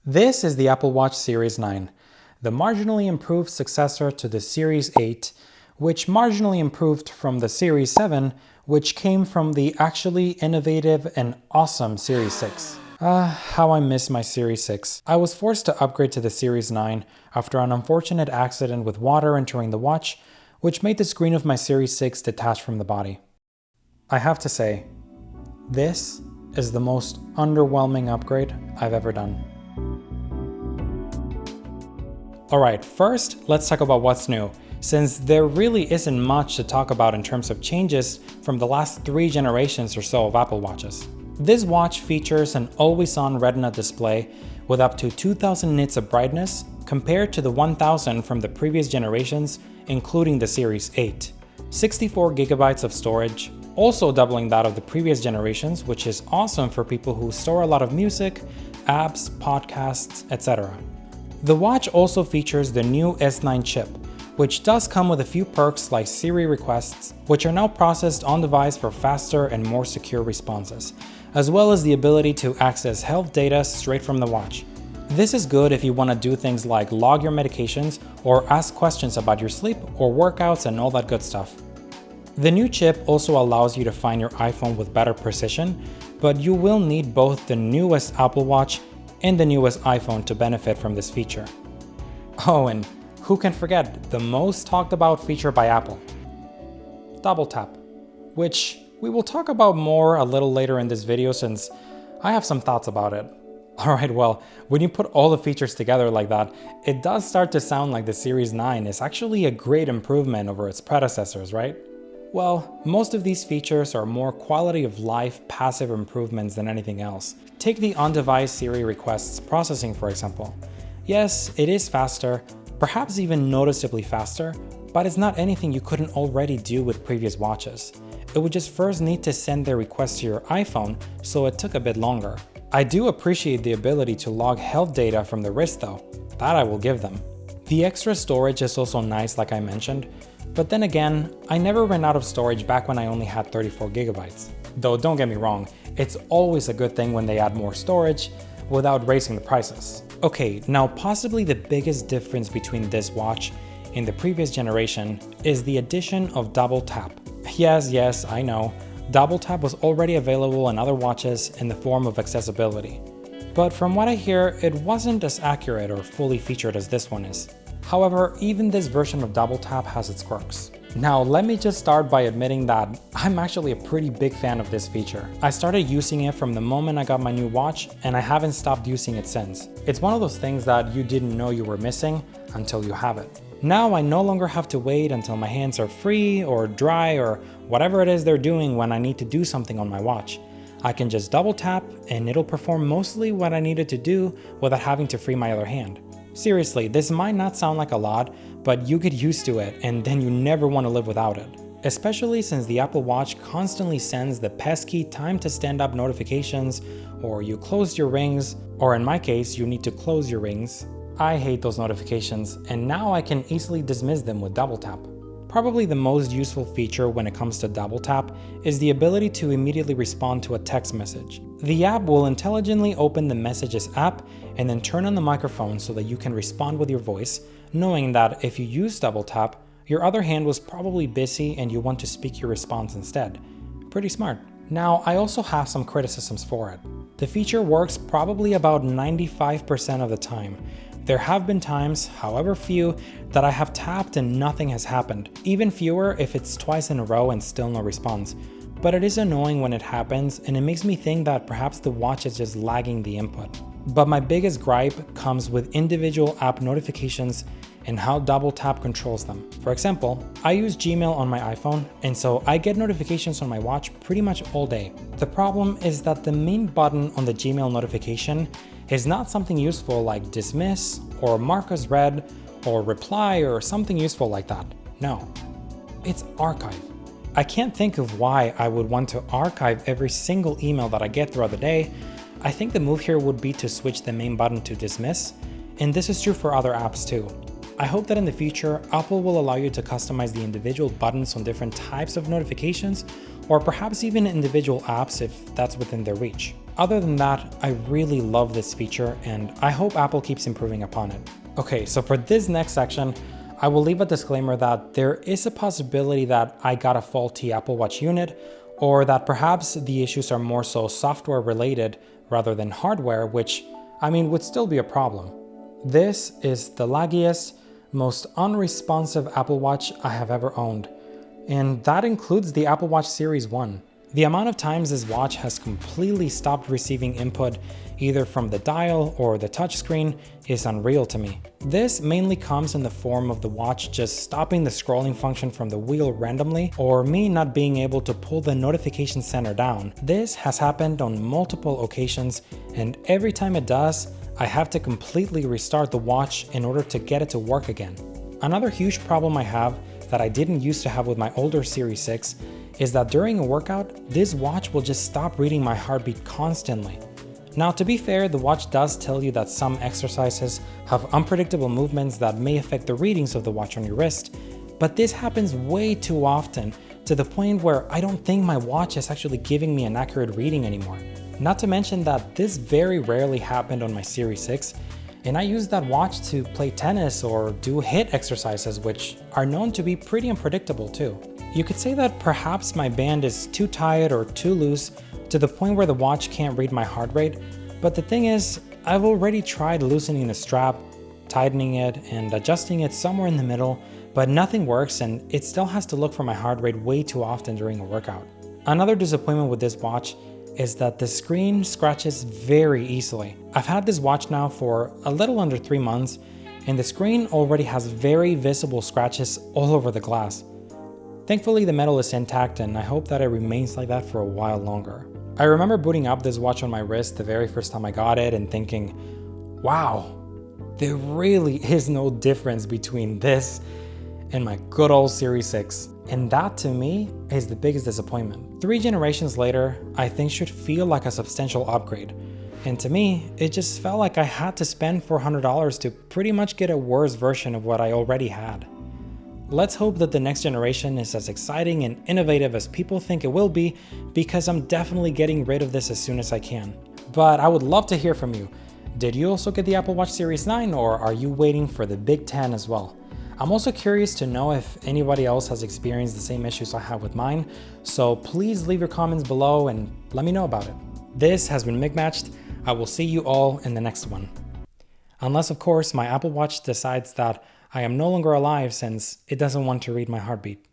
This is the Apple Watch Series 9, the marginally improved successor to the Series 8, which marginally improved from the Series 7, which came from the actually innovative and awesome Series 6. How I miss my Series 6. I was forced to upgrade to the Series 9 after an unfortunate accident with water entering the watch, which made the screen of my Series 6 detach from the body. I have to say, this is the most underwhelming upgrade I've ever done. Alright, first let's talk about what's new, since there really isn't much to talk about in terms of changes from the last 3 generations or so of Apple Watches. This watch features an always-on Retina display with up to 2000 nits of brightness compared to the 1000 from the previous generations, including the Series 8. 64GB of storage, also doubling that of the previous generations, which is awesome for people who store a lot of music, apps, podcasts, etc. The watch also features the new S9 chip, which does come with a few perks like Siri requests, which are now processed on-device for faster and more secure responses, as well as the ability to access health data straight from the watch. This is good if you want to do things like log your medications or ask questions about your sleep or workouts and all that good stuff. The new chip also allows you to find your iPhone with better precision, but you will need both the newest Apple Watch and the newest iPhone to benefit from this feature. Oh, and who can forget the most talked about feature by Apple? Double Tap, which we will talk about more a little later in this video since I have some thoughts about it. Alright, well, when you put all the features together like that, it does start to sound like the Series 9 is actually a great improvement over its predecessors, right? Well, most of these features are more quality of life passive improvements than anything else. Take the on-device Siri requests processing, for example. Yes, it is faster, perhaps even noticeably faster, but it's not anything you couldn't already do with previous watches. It would just first need to send the request to your iPhone, so it took a bit longer. I do appreciate the ability to log health data from the wrist though, that I will give them. The extra storage is also nice like I mentioned, but then again, I never ran out of storage back when I only had 34GB. Though don't get me wrong, it's always a good thing when they add more storage without raising the prices. Okay, now possibly the biggest difference between this watch and the previous generation is the addition of Double Tap. Yes, I know, Double Tap was already available in other watches in the form of accessibility. But from what I hear, it wasn't as accurate or fully featured as this one is. However, even this version of Double Tap has its quirks. Now, let me just start by admitting that I'm actually a pretty big fan of this feature. I started using it from the moment I got my new watch, and I haven't stopped using it since. It's one of those things that you didn't know you were missing until you have it. Now I no longer have to wait until my hands are free or dry or whatever it is they're doing when I need to do something on my watch. I can just double tap and it'll perform mostly what I needed to do without having to free my other hand. Seriously, this might not sound like a lot, but you get used to it and then you never want to live without it. Especially since the Apple Watch constantly sends the pesky time to stand up notifications, or you closed your rings, or in my case, you need to close your rings. I hate those notifications, and now I can easily dismiss them with Double Tap. Probably the most useful feature when it comes to Double Tap is the ability to immediately respond to a text message. The app will intelligently open the Messages app and then turn on the microphone so that you can respond with your voice, knowing that if you use Double Tap, your other hand was probably busy and you want to speak your response instead. Pretty smart. Now, I also have some criticisms for it. The feature works probably about 95% of the time. There have been times, however few, that I have tapped and nothing has happened. Even fewer if it's twice in a row and still no response. But it is annoying when it happens, and it makes me think that perhaps the watch is just lagging the input. But my biggest gripe comes with individual app notifications and how Double Tap controls them. For example, I use Gmail on my iPhone, and so I get notifications on my watch pretty much all day. The problem is that the main button on the Gmail notification is not something useful like dismiss or mark as read or reply or something useful like that. No, it's archive. I can't think of why I would want to archive every single email that I get throughout the day. I think the move here would be to switch the main button to dismiss, and this is true for other apps too. I hope that in the future, Apple will allow you to customize the individual buttons on different types of notifications or perhaps even individual apps if that's within their reach. Other than that, I really love this feature and I hope Apple keeps improving upon it. Okay, so for this next section, I will leave a disclaimer that there is a possibility that I got a faulty Apple Watch unit, or that perhaps the issues are more so software related rather than hardware, which, I mean, would still be a problem. This is the laggiest, most unresponsive Apple Watch I have ever owned, and that includes the Apple Watch Series 1. The amount of times this watch has completely stopped receiving input either from the dial or the touchscreen is unreal to me. This mainly comes in the form of the watch just stopping the scrolling function from the wheel randomly, or me not being able to pull the notification center down. This has happened on multiple occasions, and every time it does, I have to completely restart the watch in order to get it to work again. Another huge problem I have that I didn't used to have with my older Series 6 is that during a workout, this watch will just stop reading my heartbeat constantly. Now, to be fair, the watch does tell you that some exercises have unpredictable movements that may affect the readings of the watch on your wrist, but this happens way too often to the point where I don't think my watch is actually giving me an accurate reading anymore. Not to mention that this very rarely happened on my Series 6, and I use that watch to play tennis or do HIIT exercises, which are known to be pretty unpredictable too. You could say that perhaps my band is too tight or too loose to the point where the watch can't read my heart rate, but the thing is, I've already tried loosening the strap, tightening it, and adjusting it somewhere in the middle, but nothing works and it still has to look for my heart rate way too often during a workout. Another disappointment with this watch is that the screen scratches very easily. I've had this watch now for a little under 3 months, and the screen already has very visible scratches all over the glass. Thankfully, the metal is intact and I hope that it remains like that for a while longer. I remember booting up this watch on my wrist the very first time I got it and thinking, wow, there really is no difference between this and my good old Series 6. And that to me is the biggest disappointment. 3 generations later, I think should feel like a substantial upgrade. And to me, it just felt like I had to spend $400 to pretty much get a worse version of what I already had. Let's hope that the next generation is as exciting and innovative as people think it will be, because I'm definitely getting rid of this as soon as I can. But I would love to hear from you. Did you also get the Apple Watch Series 9, or are you waiting for the Big 10 as well? I'm also curious to know if anybody else has experienced the same issues I have with mine, so please leave your comments below and let me know about it. This has been McMatched. I will see you all in the next one. Unless, of course, my Apple Watch decides that I am no longer alive since it doesn't want to read my heartbeat.